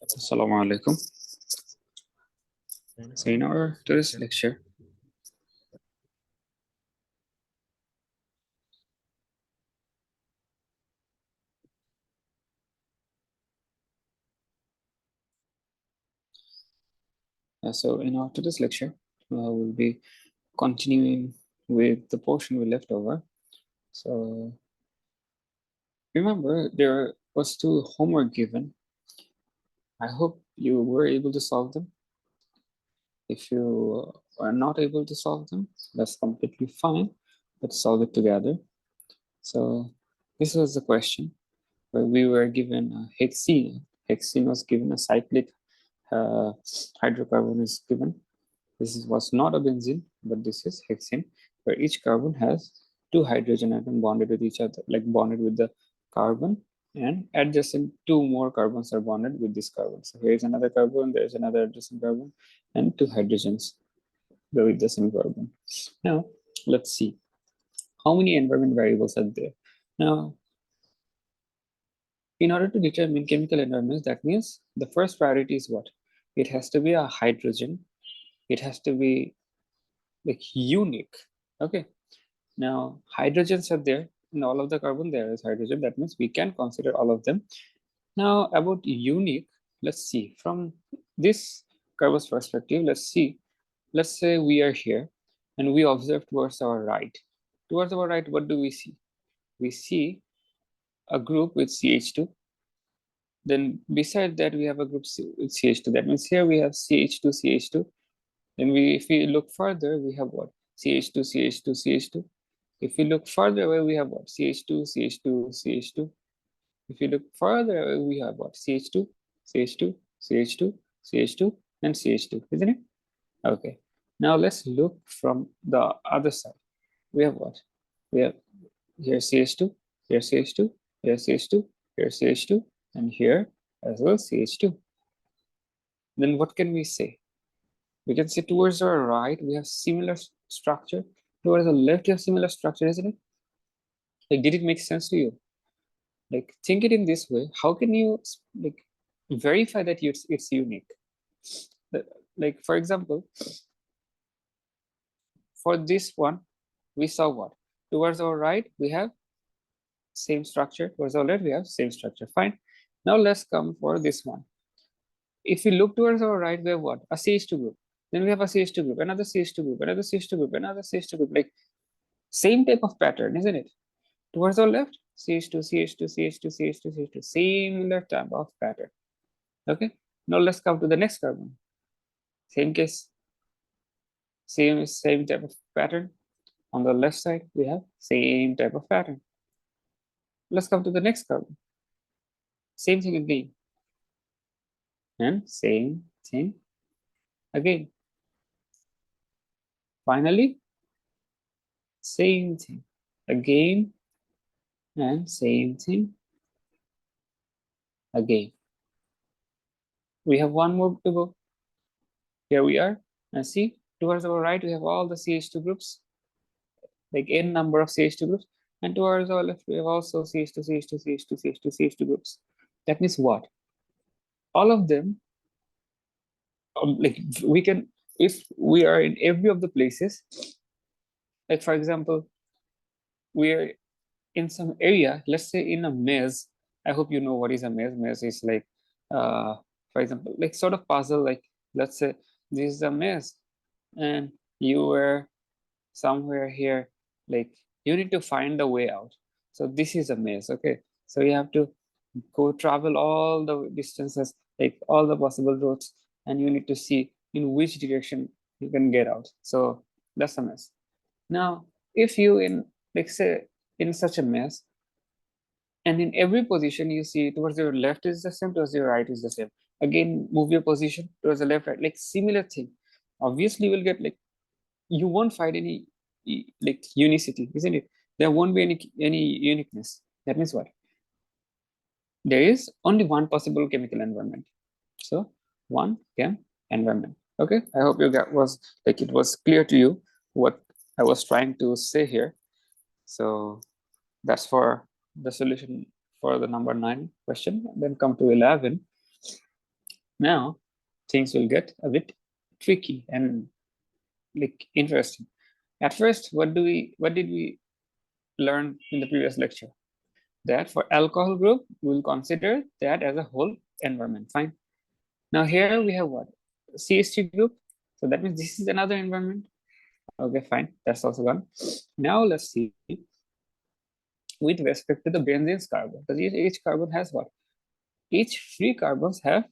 Assalamu alaikum. So in our today's lecture, we'll be continuing with the portion we left over. So remember, there was two homework given. I hope you were able to solve them. If you are not able to solve them, that's completely fine. Let's solve it together. So this was the question where we were given a hexene. Hexene was given a cyclic hydrocarbon is given. Was not a benzene, but this is hexene, where each carbon has two hydrogen atoms bonded with each other, like bonded with the carbon, and adjacent two more carbons are bonded with this carbon. So here is another carbon, there is another adjacent carbon, and two hydrogens go with the same carbon. Now, let's see how many environment variables are there. Now, in order to determine chemical environments, that means the first priority is what? It has to be a hydrogen. It has to be like unique. Okay. Now hydrogens are there in all of the carbon. There is hydrogen. That means we can consider all of them. Now about unique, let's see from this carbon's perspective. Let's see. Let's say we are here and we observe towards our right. Towards our right, what do we see? We see a group with CH2. Then beside that, we have a group with CH2. That means here we have CH2, CH2. Then if we look further, we have what? CH2, CH2, CH2. If we look further away, we have what? CH2, CH2, CH2. If you look further away, we have what? CH2, CH2, CH2, CH2, and CH2, isn't it? Okay. Now let's look from the other side. We have what? We have here CH2, here CH2, here CH2, here CH2, and here as well CH2. Then what can we say? We can say towards our right, we have similar structure. Towards the left, you have similar structure, isn't it? Like, did it make sense to you? Like, think it in this way. How can you like verify that it's unique? Like, for example, for this one, we saw what? Towards our right, we have same structure. Towards our left, we have same structure. Fine. Now let's come for this one. If we look towards our right, we have what? A CH2 group. Then we have a CH2 group, another CH2 group, another CH2 group, another CH2 group. Like, same type of pattern, isn't it? Towards our left, CH2, CH2, CH2, CH2, CH2. Similar type of pattern. Okay. Now let's come to the next carbon. Same case. Same type of pattern. On the left side, we have same type of pattern. Let's come to the next carbon. Same thing again. And same thing again. Finally, same thing again and same thing again. We have one more to go. Here we are. And see, towards our right, we have all the CH2 groups, like n number of CH2 groups. And towards our left, we have also CH2, CH2, CH2, CH2, CH2 groups. That means what? All of them, like we can, if we are in every of the places, like for example, we're in some area, let's say in a maze. I hope you know what is a maze. Maze is like, for example, like sort of puzzle, like let's say this is a maze and you were somewhere here, like you need to find the way out. So this is a maze, okay? So you have to go travel all the distances, like all the possible routes, and you need to see in which direction you can get out. So that's a maze. Now, if you in, like say, in such a maze, and in every position you see towards your left is the same, towards your right is the same. Again, move your position towards the left, right, like similar thing. Obviously, you will get like, you won't find any like unicity, isn't it? There won't be any uniqueness. That means what? There is only one possible chemical environment. So one chem environment. Okay, I hope you got was like it was clear to you what I was trying to say here. So that's for the solution for the number 9 question. Then come to 11. Now things will get a bit tricky and like interesting. At first, what did we learn in the previous lecture? That for alcohol group, we'll consider that as a whole environment. Fine. Now here we have what? CH3 group. So that means this is another environment. Okay, fine. That's also gone. Now let's see with respect to the benzene's carbon. Because each carbon has what? Each free carbons have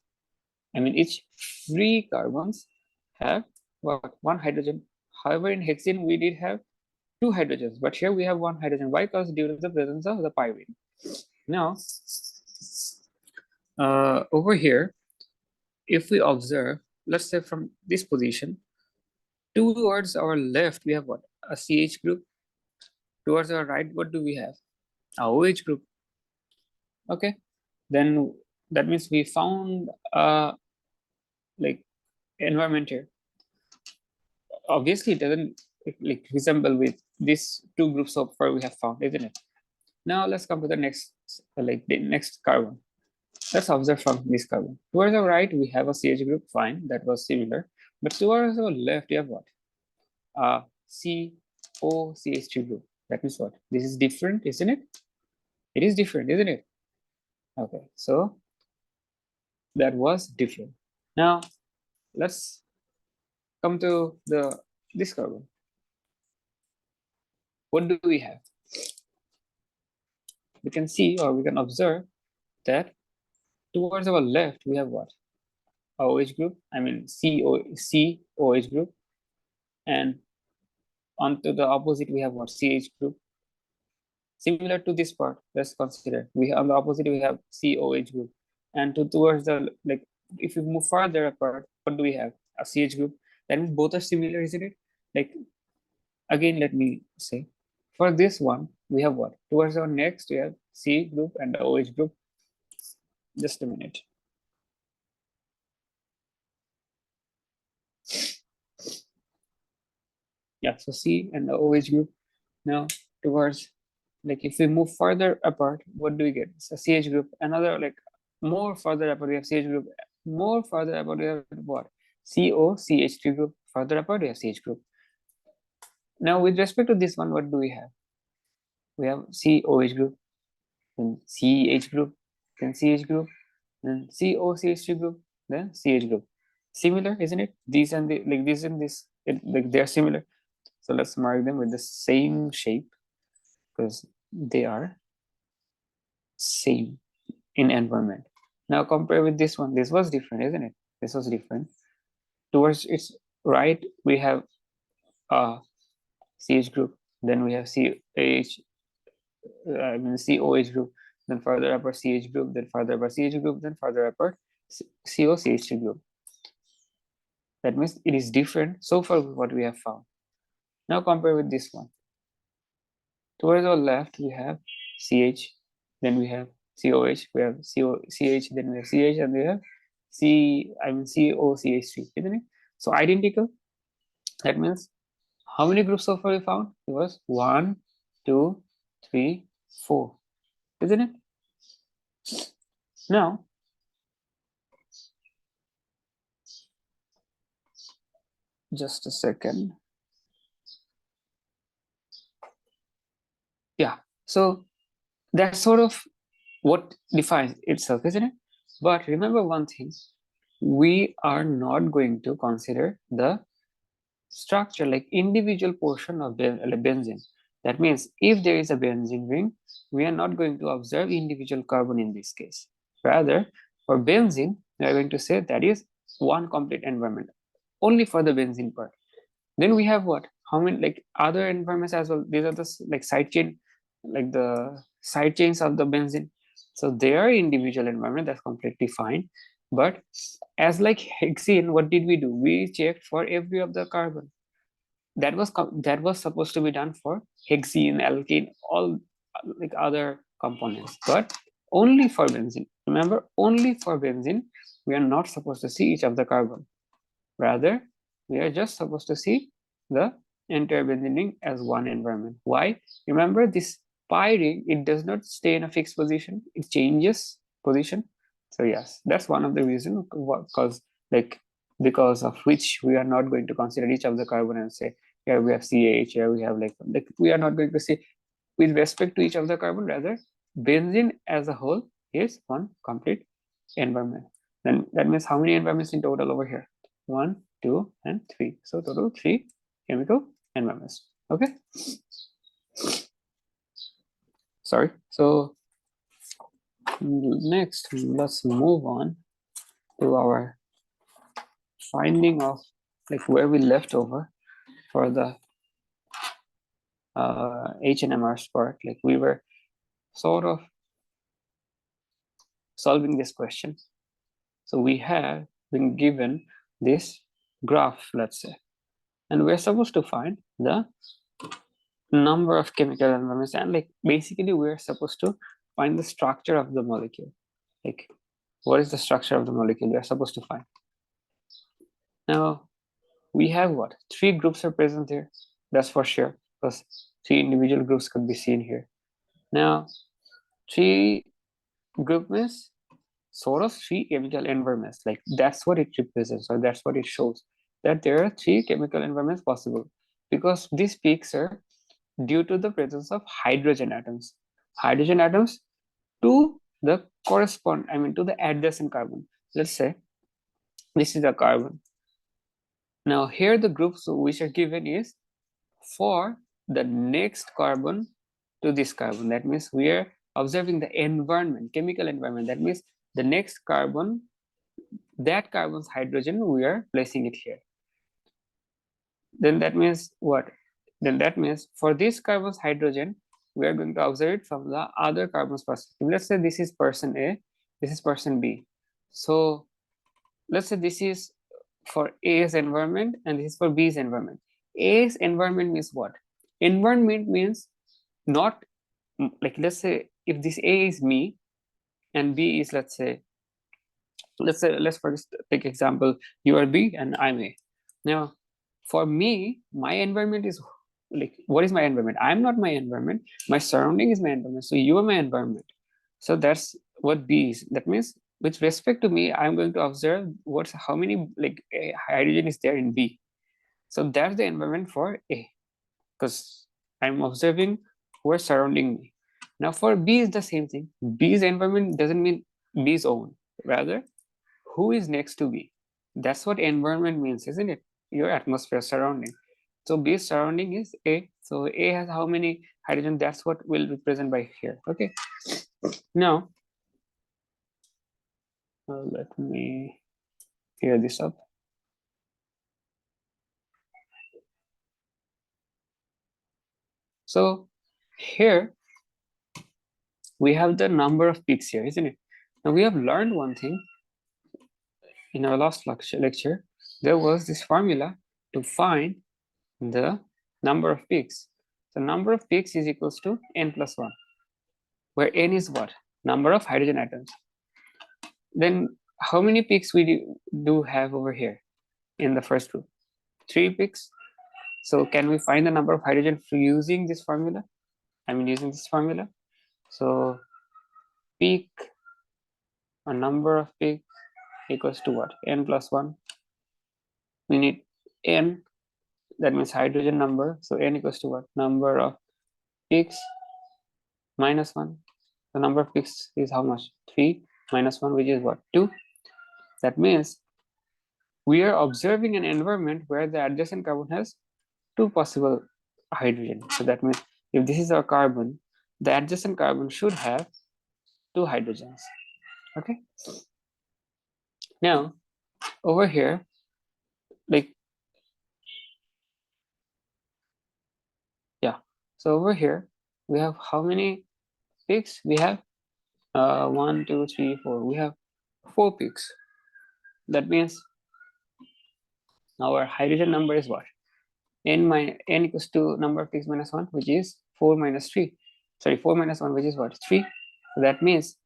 what? One hydrogen. However, in hexene we did have two hydrogens, but here we have one hydrogen. Why? Because due to the presence of the pyrene. Now, over here, if we observe, let's say from this position, towards our left, we have what? A CH group. Towards our right, what do we have? A OH group. Okay, then that means we found like environment here. Obviously, it doesn't like resemble with these two groups so far we have found, isn't it? Now let's come to the next, like the next carbon. Let's observe from this carbon. Towards our right, we have a CH group. Fine, that was similar. But towards our left, we have what? COCH2 group. That means what? This is different, isn't it? It is different, isn't it? Okay, so that was different. Now let's come to this carbon. What do we have? We can see or we can observe that towards our left we have what? OH group. I mean COH group, and onto the opposite we have what? CH group. Similar to this part, let's consider we have on the opposite we have COH group, and towards the like if we move further apart, what do we have? A CH group. That means both are similar, isn't it? Like again, let me say for this one we have what? Towards our next we have C group and the OH group. Just a minute. Yeah, so C and the OH group. Now towards, like if we move further apart, what do we get? It's a CH group. Another like more further apart we have CH group. More further apart we have what? COCH3 group. Further apart we have CH group. Now with respect to this one, what do we have? We have COH group, then CH group, then CH group, then COCH3 group, then CH group. Similar, isn't it? These and the like this and this, like they are similar. So let's mark them with the same shape because they are same in environment. Now compare with this one. This was different, isn't it? This was different. Towards its right, we have a CH group. Then we have COH group. Then further upper CH group. Then further upper CH group. Then further upper COCH3 group. That means it is different so far with what we have found. Now compare with this one. Towards our left, we have CH, then we have COH, we have CH, then we have CH, and we have COCH3, isn't it? So identical. That means how many groups so far we found? It was 1, 2, 3, 4, isn't it? Now, just a second. Yeah, so that's sort of what defines itself, isn't it? But remember one thing, we are not going to consider the structure like individual portion of benzene. That means if there is a benzene ring, we are not going to observe individual carbon in this case. Rather, for benzene, we are going to say that is one complete environment, only for the benzene part. Then we have what? How many like other environments as well? These are the like side chain, like the side chains of the benzene. So they are individual environment, that's completely fine. But as like hexene, what did we do? We checked for every of the carbon. That was supposed to be done for hexene, alkene, all like other components, but only for benzene. Remember, only for benzene, we are not supposed to see each of the carbon. Rather, we are just supposed to see the entire benzene ring as one environment. Why? Remember, this pi ring, it does not stay in a fixed position. It changes position. So yes, that's one of the reasons, because of which we are not going to consider each of the carbon and say, here we have CH, here we have like we are not going to say with respect to each of the carbon, rather benzene as a whole is one complete environment. Then that means how many environments in total over here? 1, 2, and 3. So total 3 chemical environments. Okay. Sorry. So next, let's move on to our finding of like where we left over for the HNMR part. Like we were sort of solving this question. So we have been given this graph, let's say, and we're supposed to find the number of chemical environments, and like basically we're supposed to find the structure of the molecule. Like what is the structure of the molecule we're supposed to find? Now we have what? 3 groups are present here. That's for sure, because 3 individual groups could be seen here. Now 3 group means sort of 3 chemical environments. Like that's what it represents, or that's what it shows, that there are 3 chemical environments possible, because these peaks are due to the presence of hydrogen atoms. Hydrogen atoms to the to the adjacent carbon. Let's say this is a carbon. Now here the groups which are given is for the next carbon to this carbon. That means we are observing the environment, chemical environment. That means the next carbon, that carbon's hydrogen, we are placing it here. Then that means what? Then that means for this carbon's hydrogen, we are going to observe it from the other carbon's perspective. Let's say this is person A, this is person B. So let's say this is for A's environment and this is for B's environment. A's environment means what? Environment means not like, let's say if this A is me and B is, let's first take example, you are B and I'm A. Now for me, my environment is like, what is my environment? I'm not my environment, my surrounding is my environment. So you are my environment. So that's what B is. That means with respect to me, I'm going to observe how many like hydrogen is there in B. So that's the environment for A, because I'm observing who are surrounding me. Now for B is the same thing. B's environment doesn't mean B's own, rather who is next to B. That's what environment means, isn't it? Your atmosphere surrounding. So B's surrounding is A. So A has how many hydrogen? That's what will represent by here. Okay. Now let me clear this up. So here we have the number of peaks here, isn't it? Now we have learned one thing in our last lecture. There was this formula to find the number of peaks. The number of peaks is equals to n plus 1, where n is what? Number of hydrogen atoms. Then how many peaks we do have over here in the first group? 3 peaks. So can we find the number of hydrogen using this formula? Using this formula. So peak, a number of peaks equals to what? N plus 1. We need n, that means hydrogen number. So n equals to what? Number of peaks minus 1. The number of peaks is how much? 3 minus 1, which is what? 2. That means we are observing an environment where the adjacent carbon has 2 possible hydrogen. So that means if this is our carbon, the adjacent carbon should have 2 hydrogens. Okay. Now over here, like, yeah. So over here we have how many peaks? We have 1, 2, 3, 4. We have 4 peaks. That means our hydrogen number is what? N equals to number of peaks minus 1, which is 4 minus 3. Sorry, 4 minus 1, which is what? 3. So that means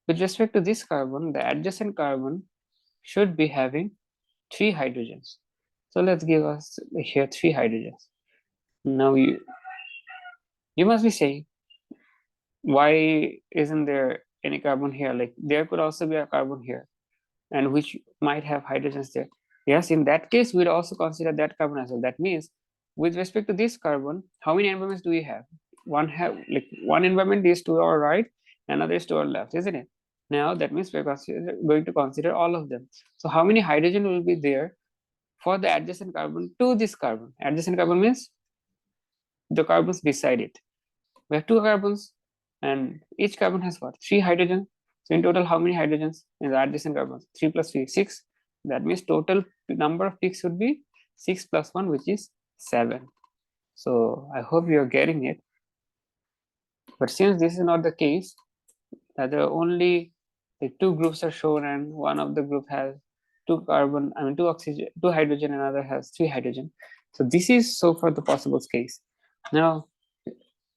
with respect to this carbon, the adjacent carbon should be having 3 hydrogens. So let's give us here 3 hydrogens. Now you must be saying, why isn't there any carbon here, like there could also be a carbon here, and which might have hydrogens there. Yes, in that case, we'd also consider that carbon as well. That means with respect to this carbon, how many environments do we have? One environment is to our right, another is to our left, isn't it? Now that means we're going to consider all of them. So how many hydrogen will be there for the adjacent carbon to this carbon? Adjacent carbon means the carbons beside it. We have two carbons, and each carbon has what? 3 hydrogens. So in total, how many hydrogens in the adjacent carbons? 3 plus 3, 6. That means total number of peaks would be 6 plus 1, which is 7. So I hope you're getting it. But since this is not the case, that there are only like 2 groups are shown, and one of the group has 2 carbon, I mean 2 oxygen, 2 hydrogen, and another has 3 hydrogen. So this is so far the possible case. Now,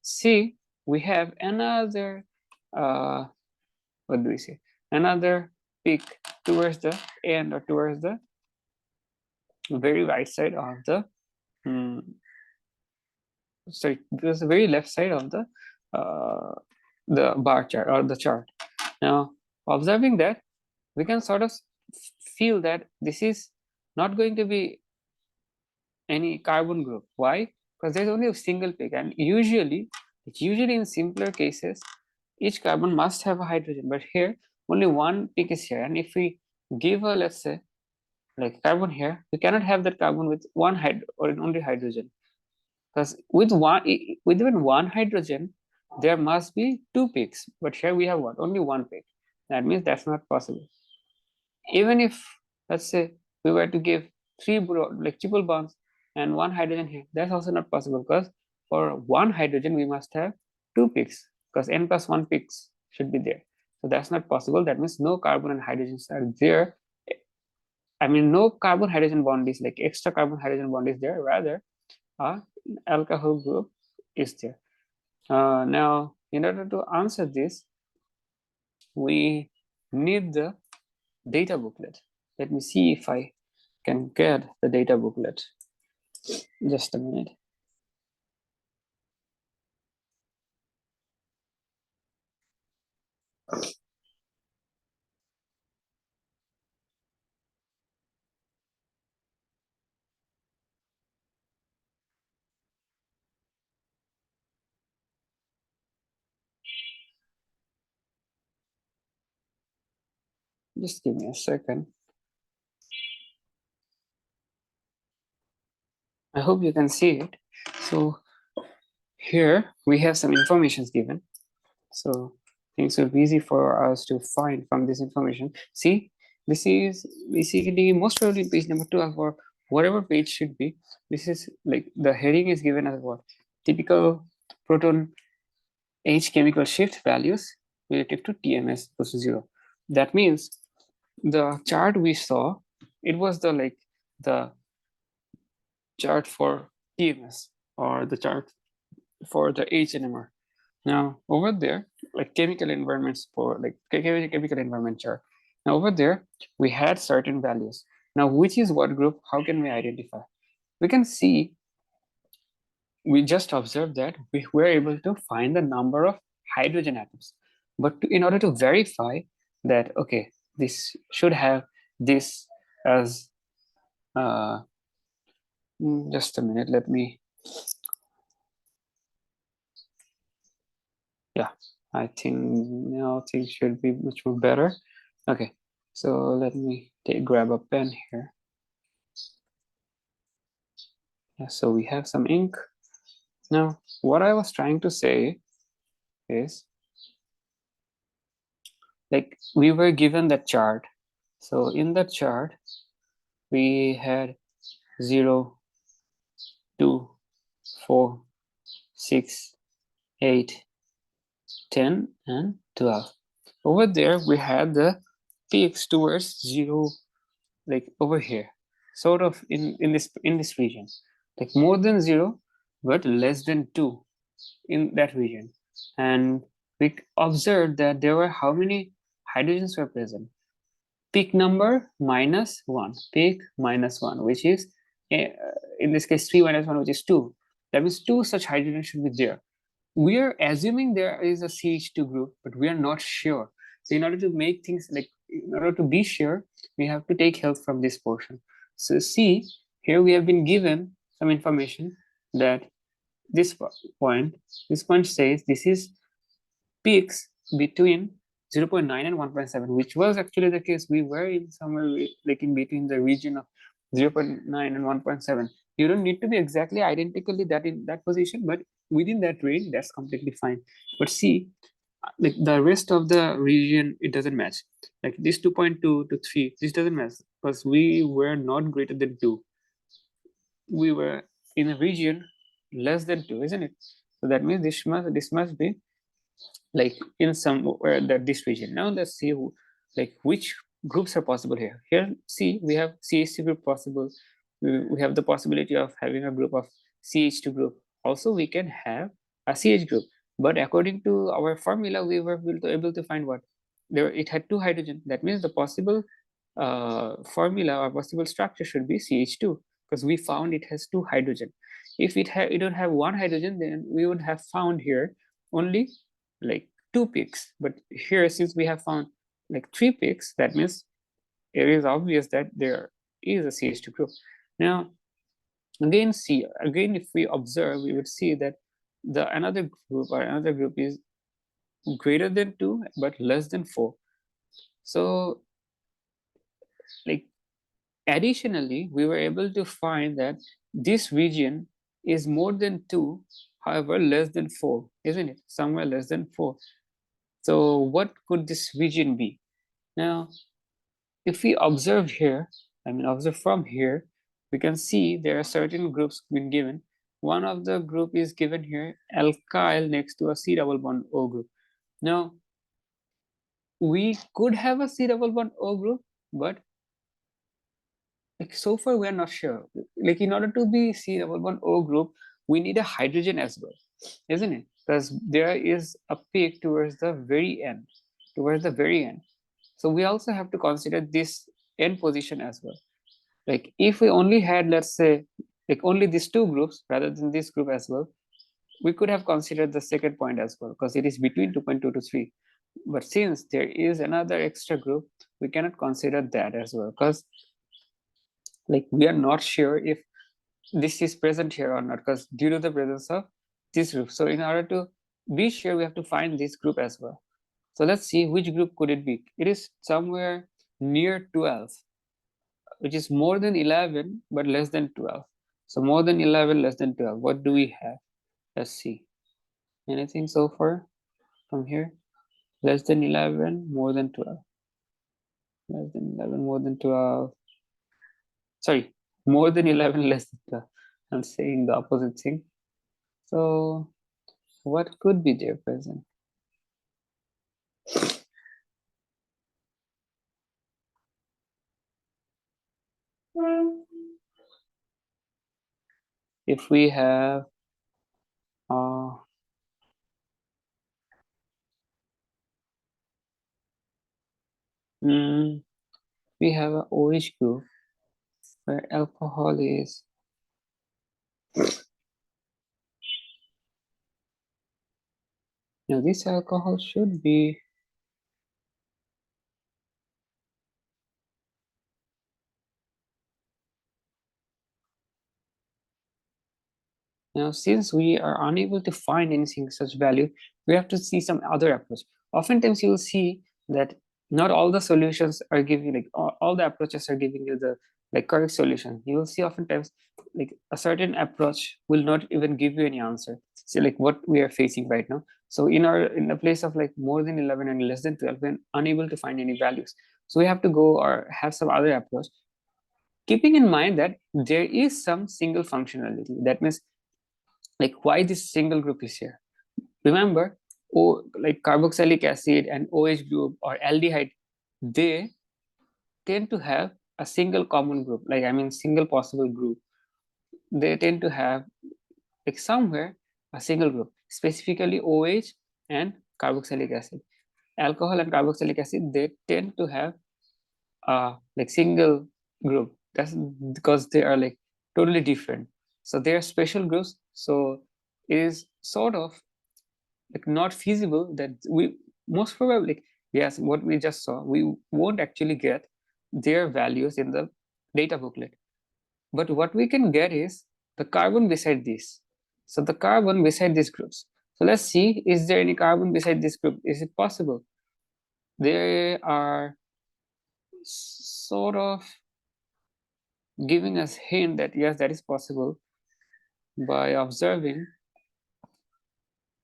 see, we have another what do we say, another peak towards the end, or towards the very right side of the sorry, there's the very left side of the bar chart or the chart. Now, observing that, we can sort of feel that this is not going to be any carbon group. Why? Because there's only a single peak, and usually in simpler cases, each carbon must have a hydrogen, but here only one peak is here. And if we give a, let's say, like carbon here, we cannot have that carbon with one or only hydrogen, because with even one hydrogen, there must be 2 peaks, but here we have what? Only 1 peak. That means that's not possible. Even if, let's say, we were to give 3 like triple bonds and 1 hydrogen here, that's also not possible, because for 1 hydrogen we must have 2 peaks, because n plus 1 peaks should be there. So that's not possible. That means no carbon and hydrogens are there. I mean, no carbon hydrogen bond is like extra carbon hydrogen bond is there, rather alcohol group is there. Now, in order to answer this, we need the data booklet. Let me see if I can get the data booklet. Just a minute. Just give me a second. I hope you can see it. So here we have some information given. So things will be easy for us to find from this information. See, this is basically most probably page number 12, or whatever page should be. This is like the heading is given as what? Typical proton H chemical shift values relative to TMS equals to 0. That means the chart we saw, it was the chart for TMS, or the chart for the HNMR. Now over there, like chemical environments for like chemical environment chart. Now over there, we had certain values. Now which is what group? How can we identify? We can see, we just observed that we were able to find the number of hydrogen atoms. But in order to verify that, okay, this should have this as, just a minute, let me, yeah, I think now things should be much more better. Okay, so let me grab a pen here. Yeah, so we have some ink. Now, what I was trying to say is, like, we were given that chart. So in that chart, we had 0, 2, 4, 6, 8, 10, and 12. Over there, we had the peaks towards 0, like over here, sort of in this region, like more than 0, but less than 2 in that region. And we observed that there were how many hydrogens were present? Peak number -1, peak -1, which is in this case 3 minus 1, which is 2. That means 2 such hydrogens should be there. We are assuming there is a CH2 group, but we are not sure. So in order to make things like, in order to be sure, we have to take help from this portion. So see, here we have been given some information that this point says this is peaks between 0.9 and 1.7, which was actually the case. We were in somewhere like in between the region of 0.9 and 1.7. You don't need to be exactly identically that in that position, but within that range, that's completely fine. But see, like the rest of the region, it doesn't match. Like this 2.2 to 3, this doesn't match because we were not greater than 2. We were in a region less than 2, isn't it? So that means this must be like in somewhere that this region. Now let's see like which groups are possible here. Here, see, we have CH2 group possible. We have the possibility of having a group of CH2 group. Also, we can have a CH group. But according to our formula, we were able to find what? There, it had 2 hydrogen. That means the possible formula or possible structure should be CH2 because we found it has 2 hydrogen. If it don't have 1 hydrogen, then we would have found here only like 2 peaks. But here, since we have found like 3 peaks, that means it is obvious that there is a CH2 group. Now, again, if we observe, we would see that another group is greater than 2 but less than 4. So like additionally, we were able to find that this region is more than 2, however less than 4, isn't it? Somewhere less than 4. So what could this region be? Now, if we observe here, observe from here, we can see there are certain groups been given. One of the group is given here, alkyl next to a C double bond O group. Now, we could have a C double bond O group, but like so far we are not sure. Like in order to be C double bond O group, we need a hydrogen as well, isn't it? Because there is a peak towards the very end. So we also have to consider this end position as well. Like if we only had, let's say, like only these 2 groups rather than this group as well, we could have considered the second point as well because it is between 2.2 to 3. But since there is another extra group, we cannot consider that as well because like we are not sure if this is present here or not because due to the presence of this group. So in order to be sure, we have to find this group as well. So let's see which group could it be. It is somewhere near 12, which is more than 11 but less than 12. So more than 11, less than 12. What do we have? Let's see. Anything so far from here? Less than 11, more than 12. Less than 11, more than 12. Sorry, more than 11, less than 12. I'm saying the opposite thing. So what could be there present? If we have we have a OH group where alcohol is now this alcohol should be now since we are unable to find anything such value, we have to see some other approach. Oftentimes you will see that not all the solutions are giving like all the approaches are giving you the like correct solution. You will see oftentimes like a certain approach will not even give you any answer. See like what we are facing right now. So in the place of like more than 11 and less than 12, we're unable to find any values. So we have to go or have some other approach, keeping in mind that there is some single functionality. That means like why this single group is here. Remember, like carboxylic acid and OH group or aldehyde, they tend to have a single common group, like single possible group. They tend to have like somewhere a single group, specifically OH and carboxylic acid. Alcohol and carboxylic acid, they tend to have a like single group. That's because they are like totally different. So they are special groups. So it is sort of like not feasible that we most probably yes, what we just saw, we won't actually get their values in the data booklet. But what we can get is the carbon beside this. So the carbon beside these groups. So let's see, is there any carbon beside this group? Is it possible? They are sort of giving us hint that yes, that is possible by observing,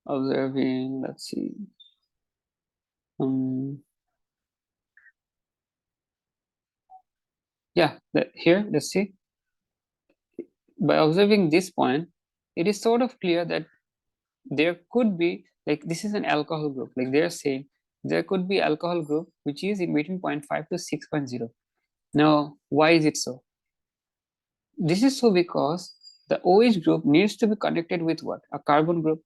let's see. Yeah, here, let's see. By observing this point, it is sort of clear that there could be, like, this is an alcohol group, like they're saying there could be alcohol group which is in between 0.5 to 6.0. Now, why is it so? This is so because the OH group needs to be connected with what? A carbon group.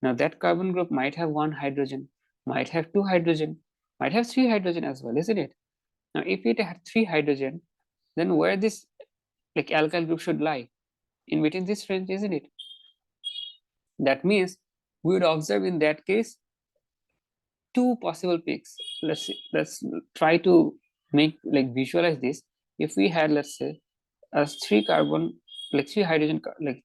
Now that carbon group might have one hydrogen, might have two hydrogen, might have three hydrogen as well, isn't it? Now, if it had three hydrogen, then where this like alkyl group should lie? In between this range, isn't it? That means we would observe in that case two possible peaks. Let's try to make like visualize this. If we had, let's say, a three carbon, like three hydrogen, like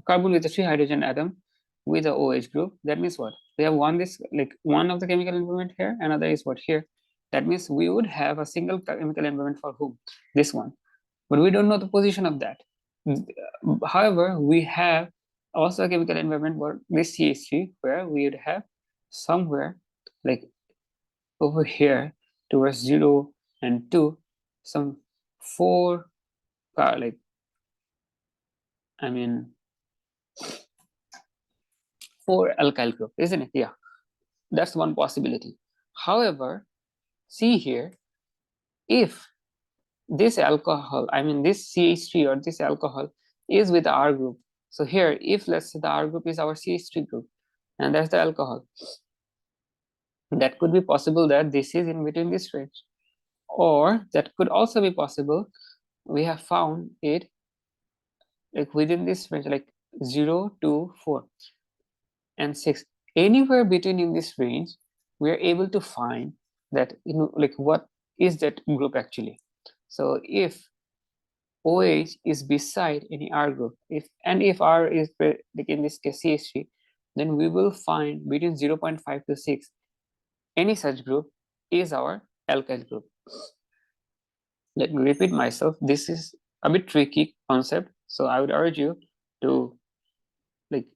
carbon with a three hydrogen atom with a OH group, that means what? We have one this like one of the chemical environment here, another is what here. That means we would have a single chemical environment for whom? This one. But we don't know the position of that. However, we have also a chemical environment where this CH3, where we would have somewhere like over here towards 0 and 2, some 4 like, I mean, 4 alkyl group, isn't it? Yeah, that's one possibility. However, see here, if this alcohol, I mean this CH3 or this alcohol is with R group. So here, if let's say the R group is our CH3 group, and that's the alcohol, that could be possible that this is in between this range. Or that could also be possible, we have found it like within this range, like 0 to 4 and 6. Anywhere between in this range, we are able to find that, you know, like what is that group actually. So if OH is beside any R group, if R is like in this case CH3, then we will find between 0.5 to 6 any such group is our alkyl group. Let me repeat myself. This is a bit tricky concept, so I would urge you to like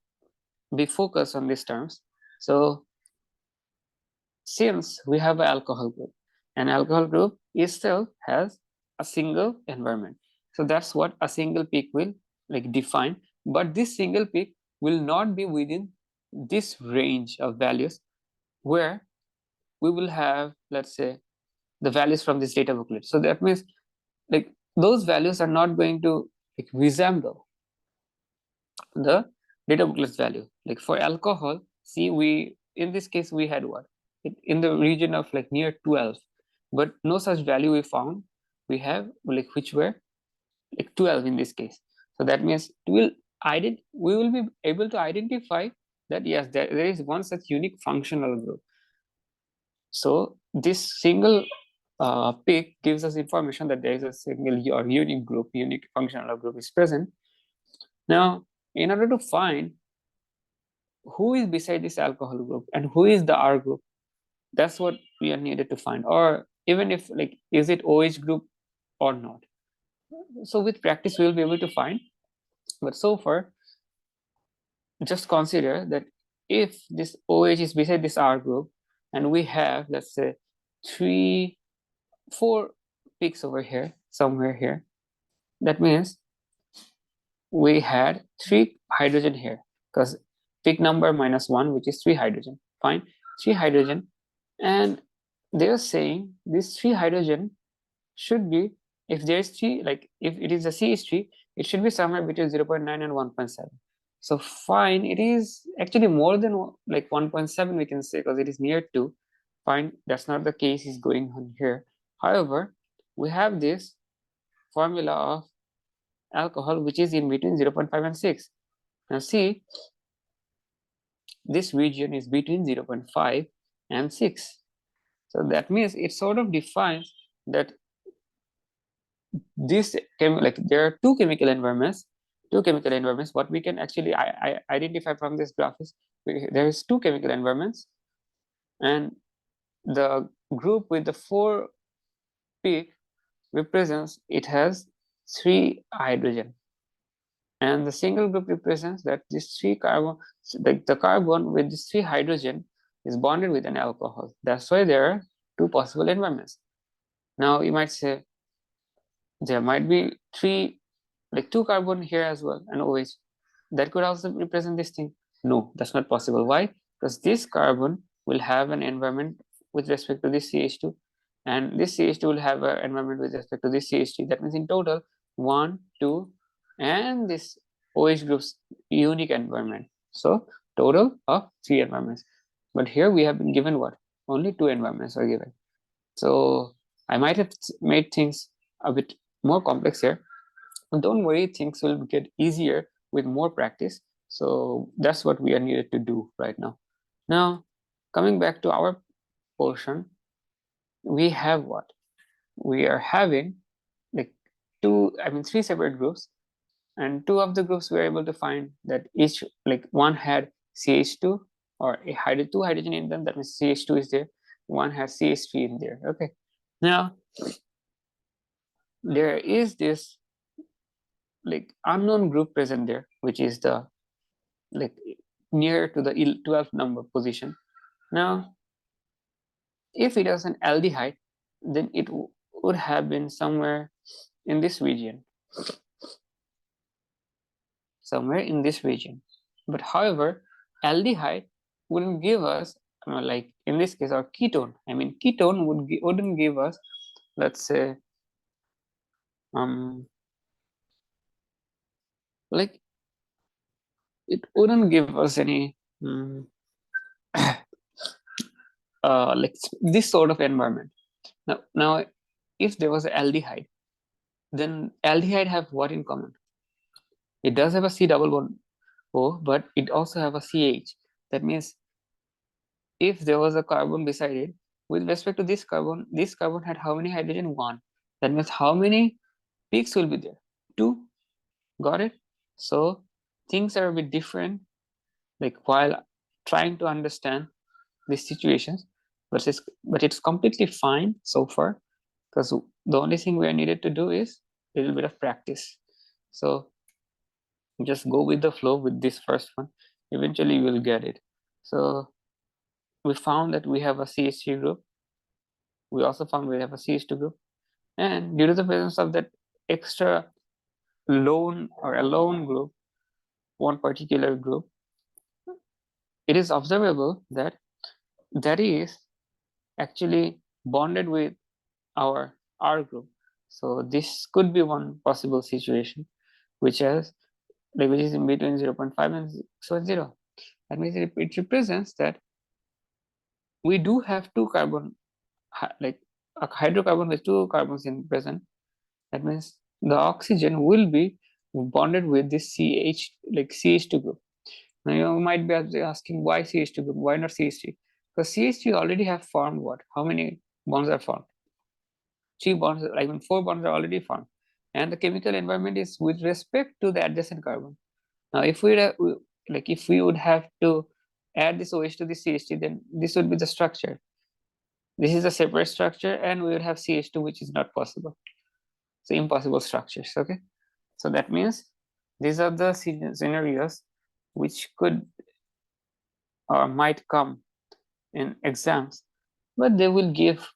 be focused on these terms. So since we have an alcohol group, an alcohol group still has a single environment. So that's what a single peak will like define. But this single peak will not be within this range of values where we will have, let's say, the values from this data booklet. So that means like those values are not going to like resemble the data booklet's value. Like for alcohol, see, we in this case we had what? In the region of like near 12, but no such value we found. We have like which were like 12 in this case. So that means we will be able to identify that yes, there is one such unique functional group. So this single peak gives us information that there is a single or unique group, unique functional group is present. Now, in order to find who is beside this alcohol group and who is the R group, that's what we are needed to find. Or even if like, is it OH group or not? So with practice, we will be able to find. But so far, just consider that if this OH is beside this R group, and we have, let's say, 4 peaks over here, somewhere here, that means we had 3 hydrogen here, because peak number -1, which is 3 hydrogen. Fine, 3 hydrogen, and they're saying this 3 hydrogen should be, if there's 3, like if it is a CH3, it should be somewhere between 0.9 and 1.7. So fine, it is actually more than like 1.7 we can say, because it is near 2. Fine, that's not the case is going on here. However, we have this formula of alcohol which is in between 0.5 and 6. Now see, this region is between 0.5 and 6. So that means it sort of defines that this like there are two chemical environments. What we can actually identify from this graph is there is two chemical environments, and the group with the 4 peak represents it has 3 hydrogen, and the single group represents that this 3 carbon, like the carbon with this 3 hydrogen is bonded with an alcohol. That's why there are 2 possible environments. Now you might say there might be 3, like 2 carbon here as well, and OH that could also represent this thing. No, that's not possible. Why? Because this carbon will have an environment with respect to this CH2, and this CH2 will have an environment with respect to this CH3. That means in total 1, 2, and this OH group's unique environment. So total of 3 environments. But here we have been given what? Only 2 environments are given. So I might have made things a bit more complex here. And don't worry, things will get easier with more practice. So that's what we are needed to do right now. Now, coming back to our portion, we have what? We are having like 3 separate groups, and 2 of the groups we are able to find that each, like one had CH2 or a 2 hydrogen in them, that means CH2 is there, one has CH3 in there. Okay, now there is this like unknown group present there, which is the like near to the 12th number position. Now, if it was an aldehyde, then it would have been somewhere in this region. But however, aldehyde wouldn't give us, like in this case, or ketone. Ketone wouldn't give us, let's say, like it wouldn't give us any like this sort of environment. Now, if there was an aldehyde, then aldehyde have what in common? It does have a C double bond O, but it also have a CH. That means if there was a carbon beside it, with respect to this carbon had how many hydrogen? 1. That means how many peaks will be there? 2. Got it? So things are a bit different, like while trying to understand these situations, but it's completely fine so far, because the only thing we are needed to do is a little bit of practice. So just go with the flow with this first one. Eventually you will get it. So we found that we have a CH3 group. We also found we have a CH2 group. And due to the presence of that extra lone or alone group, one particular group, it is observable that that is actually bonded with our R group. So this could be one possible situation, which is in between 0.5 and 0.0. That means it represents that we do have 2 carbon, like a hydrocarbon with 2 carbons in present. That means the oxygen will be bonded with this CH2 group. Now you might be asking, why CH2 group? Why not CH3? Because CH3 already have formed what? How many bonds are formed? 3 bonds, 4 bonds are already formed. And the chemical environment is with respect to the adjacent carbon. Now, if we would have to add this OH to the CH3, then this would be the structure. This is a separate structure, and we would have CH2, which is not possible. So impossible structures. Okay, so that means these are the scenarios which could or might come in exams, but they will give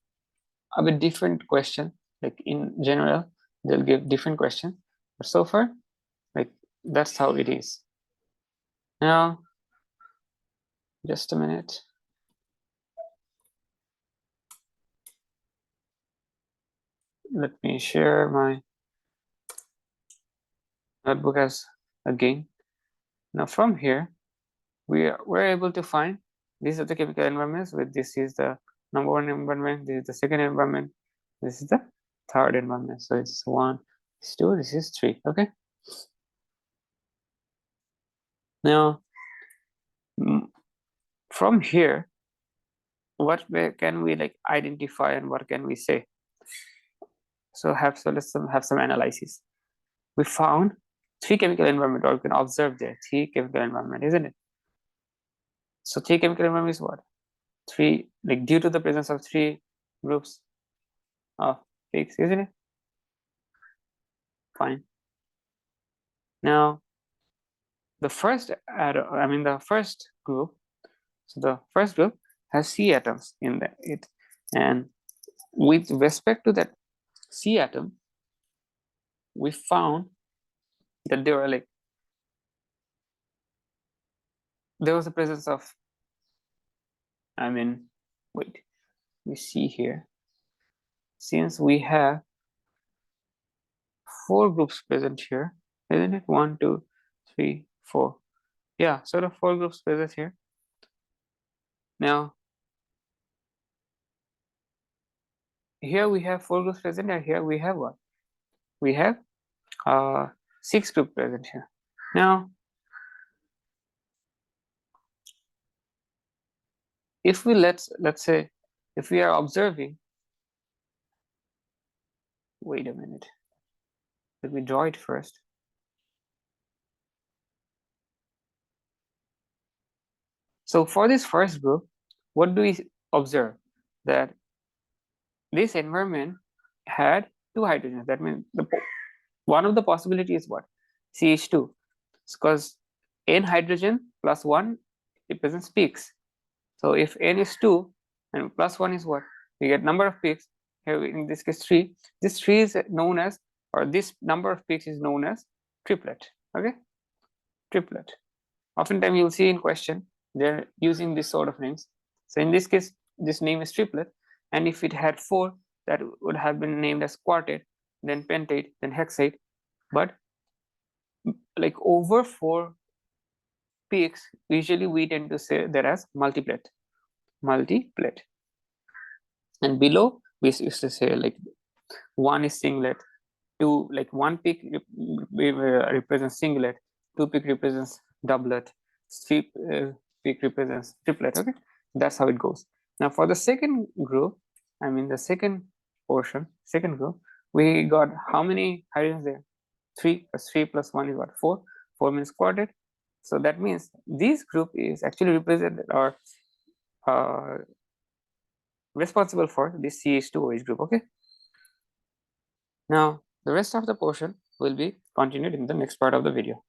a bit different question. Like in general, they'll give different questions. But so far, like that's how it is. Now, just a minute. Let me share my notebook as again. Now from here, we're able to find these are the chemical environments. With this is the number 1 environment, this is the second environment, this is the third environment. So it's 1, this is 2, this is 3. Okay. Now from here, what can we like identify and what can we say? So let's have some analysis. We found 3 chemical environment, or you can observe there 3 chemical environment, isn't it? So 3 chemical environment is what? 3, like due to the presence of 3 groups of peaks, isn't it? Fine. Now the first the first group, so the first group has C atoms in it, and with respect to that C atom, we found that there was a presence of, wait, we see here, since we have 4 groups present here, isn't it? 1, 2, 3, 4. Yeah, sort of 4 groups present here. Now, here we have 4 groups present, and here we have what? We have 6 groups present here. Now, if we let's say if we are observing, wait a minute, let me draw it first. So for this first group, what do we observe? That this environment had 2 hydrogens. That means one of the possibility is what? CH2, because n hydrogen plus 1 represents peaks. So if n is 2 and plus 1 is what? We get number of peaks. Here in this case 3. This 3 is known as, or this number of peaks is known as triplet. Okay, triplet. Oftentimes you'll see in question they're using this sort of names. So in this case, this name is triplet, and if it had 4, that would have been named as quartet, then pentate, then hexate. But like over 4 peaks, usually we tend to say that as multiplet. And below we used to say like 1 is singlet, 2, like 1 peak represents singlet, 2 peak represents doublet, 3 peak represents triplet. Okay, that's how it goes. Now for the second group, the second portion, second group, we got how many hydrogens there? 3 plus 3 plus 1 is what? 4. 4 means quartet. So that means this group is actually represented or responsible for this CH2OH group. Okay, now the rest of the portion will be continued in the next part of the video.